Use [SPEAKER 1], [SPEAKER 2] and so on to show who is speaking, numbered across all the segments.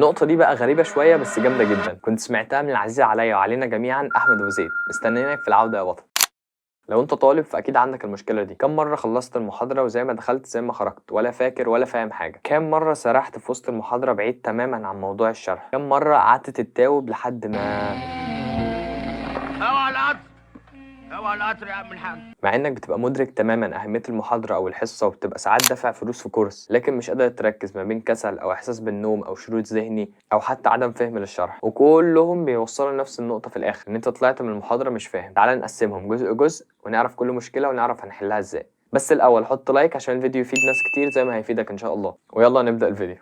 [SPEAKER 1] النقطة دي بقى غريبة شوية بس جامدة جدا، كنت سمعتها من العزيز عليا وعلينا جميعا أحمد أبو زيد. مستنيينك في العودة يا بطل. لو انت طالب فاكيد عندك المشكله دي. كم مره خلصت المحاضره وزي ما دخلت زي ما خرجت، ولا فاكر ولا فاهم حاجه؟ كم مره سرحت في وسط المحاضره بعيد تماما عن موضوع الشرح؟ كم مره قعدت تتاوب لحد ما
[SPEAKER 2] اوعى القطر، اوعى القطر يا عم الحاج.
[SPEAKER 1] مع انك بتبقى مدرك تماما اهميه المحاضره او الحصه، وبتبقى ساعات دافع فلوس في كورس لكن مش قادر تركز ما بين كسل او احساس بالنوم او شرود ذهني او حتى عدم فهم للشرح، وكلهم بيوصلوا لنفس النقطه في الاخر، ان انت طلعت من المحاضره مش فاهم. تعال نقسمهم جزء جزء ونعرف كل مشكله ونعرف هنحلها ازاي. بس الاول حط لايك عشان الفيديو يفيد ناس كتير زي ما هيفيدك ان شاء الله، ويلا نبدا الفيديو.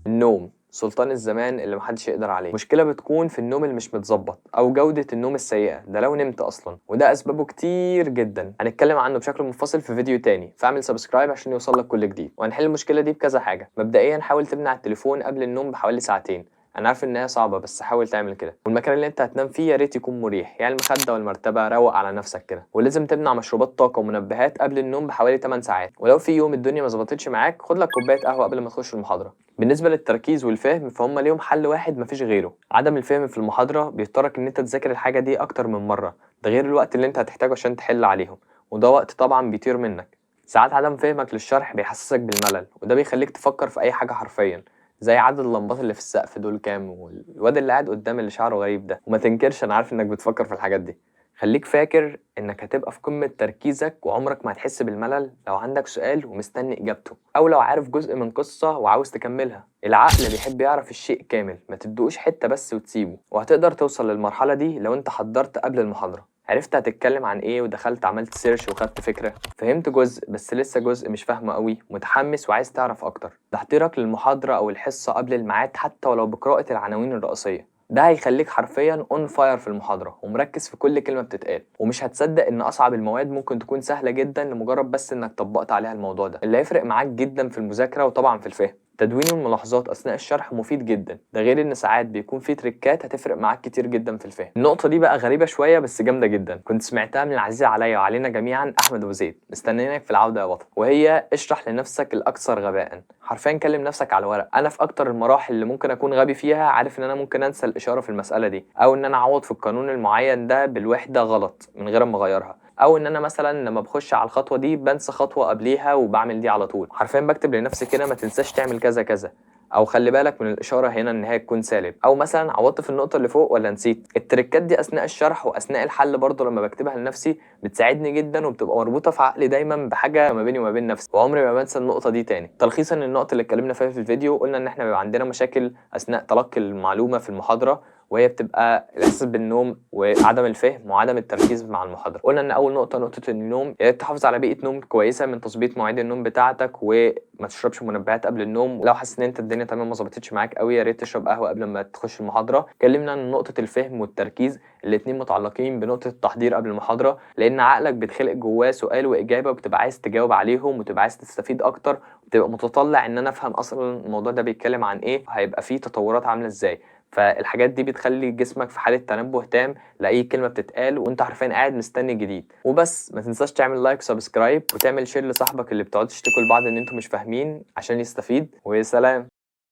[SPEAKER 1] النوم سلطان الزمان اللي محدش يقدر عليه. مشكلة بتكون في النوم اللي مش متظبط او جودة النوم السيئة، ده لو نمت اصلا، وده اسبابه كتير جدا هنتكلم عنه بشكل منفصل في فيديو تاني، فاعمل سبسكرايب عشان يوصلك كل جديد. وهنحل المشكلة دي بكذا حاجة. مبدئيا حاول تمنع التليفون قبل النوم بحوالي ساعتين. انا عارف ان هي صعبة بس حاول تعمل كده. والمكان اللي انت هتنام فيه يا ريت يكون مريح، يعني المخدة والمرتبة، روق على نفسك كده. ولازم تمنع مشروبات طاقة ومنبهات قبل النوم بحوالي 8 ساعات. ولو في يوم الدنيا ما ظبطتش معاك خد لك كوباية قهوة قبل ما تخش المحاضرة. بالنسبة للتركيز والفهم فهم ليهم حل واحد مفيش غيره، عدم الفهم في المحاضرة بيضطرك ان انت تذاكر الحاجة دي اكتر من مرة، ده غير الوقت اللي انت هتحتاجه عشان تحل عليهم، وده وقت طبعا بيطير منك. ساعات عدم فهمك للشرح بيحسسك بالملل، وده بيخليك تفكر في اي حاجة حرفيا، زي عدد اللمبات اللي في السقف دول كام، والواد اللي قاعد قدام اللي شعره غريب ده. وما تنكرش انا عارف انك بتفكر في الحاجات دي. خليك فاكر انك هتبقى في قمة تركيزك وعمرك ما هتحس بالملل لو عندك سؤال ومستني اجابته، او لو عارف جزء من قصة وعاوز تكملها. العقل بيحب يعرف الشيء كامل، ما تدوقش حتة بس وتسيبه. وهتقدر توصل للمرحلة دي لو انت حضرت قبل المحاضرة، عرفت هتتكلم عن ايه ودخلت عملت سيرش وخدت فكرة، فهمت جزء بس لسه جزء مش فاهمه قوي، متحمس وعايز تعرف اكتر. تحضيرك للمحاضرة او الحصة قبل الميعاد حتى ولو بقراءة العناوين الرئيسية، ده هيخليك حرفيا اون فاير في المحاضرة ومركز في كل كلمة بتتقال. ومش هتصدق ان اصعب المواد ممكن تكون سهلة جدا لمجرد بس انك طبقت عليها الموضوع ده، اللي هيفرق معاك جدا في المذاكرة وطبعا في الفهم. تدوين الملاحظات اثناء الشرح مفيد جدا، ده غير ان ساعات بيكون في تريكات هتفرق معاك كتير جدا في الفهم. النقطة دي بقى غريبة شوية بس جامدة جدا، كنت سمعتها من العزيز عليا وعلينا جميعا أحمد أبو زيد. مستنيينك في العودة يا بطل، وهي اشرح لنفسك الأكثر غباء. حرفيا كلم نفسك على الورق. أنا في أكتر المراحل اللي ممكن أكون غبي فيها عارف إن أنا ممكن أنسى الإشارة في المسألة دي، أو إن أنا أعوض في القانون المعين ده بالوحدة غلط من غير ما أغيرها، او ان انا مثلا لما بخش على الخطوه دي بنسى خطوه قبليها وبعمل دي على طول. حرفيا بكتب لنفسي كده ما تنساش تعمل كذا كذا، او خلي بالك من الاشاره هنا ان هي تكون سالب، او مثلا عوضت في النقطه اللي فوق ولا نسيت. التريكات دي اثناء الشرح واثناء الحل برضه لما بكتبها لنفسي بتساعدني جدا، وبتبقى مربوطه في عقلي دايما بحاجه ما بيني وما بين نفسي، وعمري ما بنسى النقطه دي تاني. تلخيصا النقطه اللي اتكلمنا فيها في الفيديو، قلنا ان احنا بيبقى عندنا مشاكل اثناء تلقي المعلومه في المحاضره، وهي بتبقى الاحساس بالنوم وعدم الفهم وعدم التركيز مع المحاضره. قلنا ان اول نقطه النوم، تحافظ على بيئه نوم كويسه من تظبيط مواعيد النوم بتاعتك، وما تشربش منبهات قبل النوم. ولو حاسس ان انت الدنيا تمام ما ظبطتش معاك قوي يا ريت تشرب قهوه قبل ما تخش المحاضره. اتكلمنا عن نقطه الفهم والتركيز، الاتنين متعلقين بنقطه التحضير قبل المحاضره، لان عقلك بتخلق جواه سؤال واجابه وبتبقى عايز تجاوب عليهم وتبقى عايز تستفيد اكتر، وتبقى متطلع ان انا افهم اصلا الموضوع ده بيتكلم عن ايه، هيبقى فيه تطورات عامله ازاي. فالحاجات دي بتخلي جسمك في حالة تنبه تام لأي كلمة بتتقال، وانت حرفيا قاعد مستني جديد. وبس ما تنساش تعمل لايك وسبسكرايب وتعمل شير لصاحبك اللي بتقعدوا تشتكوا لبعض ان انتوا مش فاهمين عشان يستفيد. وسلام.